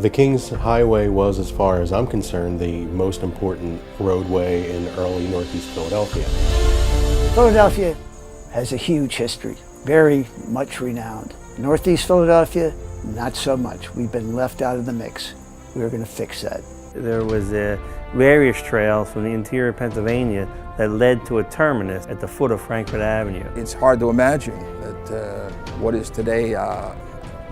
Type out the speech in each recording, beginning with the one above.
The King's Highway was, as far as I'm concerned, the most important roadway in early Northeast Philadelphia. Philadelphia has a huge history, very much renowned. Northeast Philadelphia, not so much. We've been left out of the mix. We're going to fix that. There was various trails from the interior of Pennsylvania that led to a terminus at the foot of Frankfort Avenue. It's hard to imagine that what is today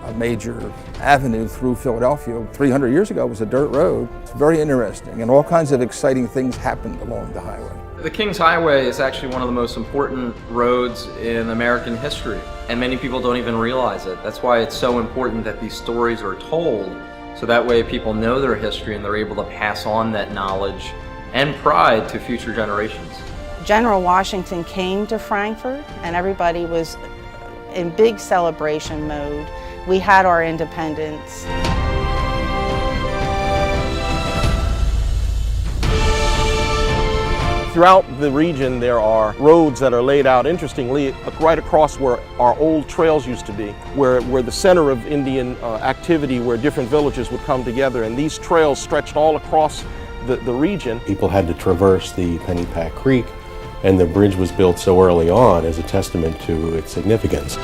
a major avenue through Philadelphia 300 years ago was a dirt road. It's very interesting, and all kinds of exciting things happened along the highway. The King's Highway is actually one of the most important roads in American history, and many people don't even realize it. That's why it's so important that these stories are told, so that way people know their history and they're able to pass on that knowledge and pride to future generations. General Washington came to Frankfort and everybody was in big celebration mode. We had our independence. Throughout the region, there are roads that are laid out, interestingly, right across where our old trails used to be, where the center of Indian activity, where different villages would come together, and these trails stretched all across the region. People had to traverse the Pennypack Creek, and the bridge was built so early on as a testament to its significance.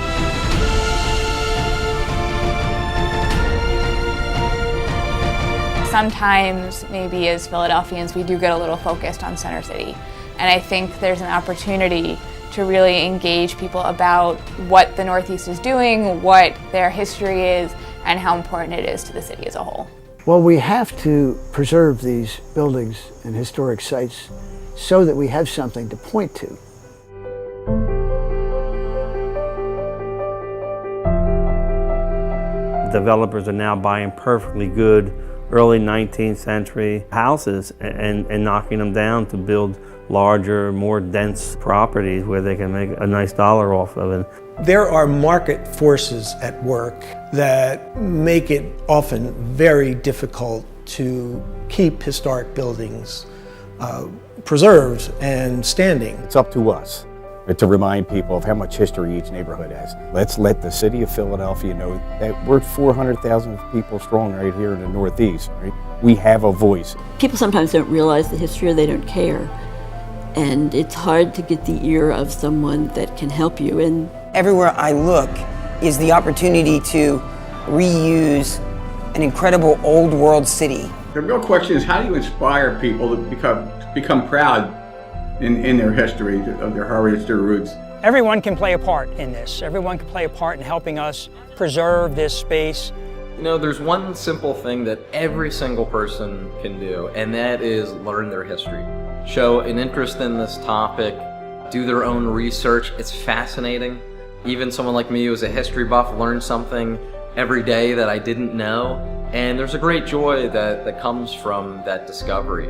Sometimes, maybe as Philadelphians, we do get a little focused on Center City. And I think there's an opportunity to really engage people about what the Northeast is doing, what their history is, and how important it is to the city as a whole. Well, we have to preserve these buildings and historic sites so that we have something to point to. Developers are now buying perfectly good early 19th century houses and knocking them down to build larger, more dense properties where they can make a nice dollar off of it. There are market forces at work that make it often very difficult to keep historic buildings preserved and standing. It's up to us to remind people of how much history each neighborhood has. Let's let the city of Philadelphia know that we're 400,000 people strong right here in the Northeast, right? We have a voice. People sometimes don't realize the history or they don't care. And it's hard to get the ear of someone that can help you. And everywhere I look is the opportunity to reuse an incredible old world city. The real question is, how do you inspire people to become proud in their history, of their heritage, their roots? Everyone can play a part in this. Everyone can play a part in helping us preserve this space. You know, there's one simple thing that every single person can do, and that is learn their history. Show an interest in this topic, do their own research. It's fascinating. Even someone like me who's a history buff learns something every day that I didn't know, and there's a great joy that comes from that discovery.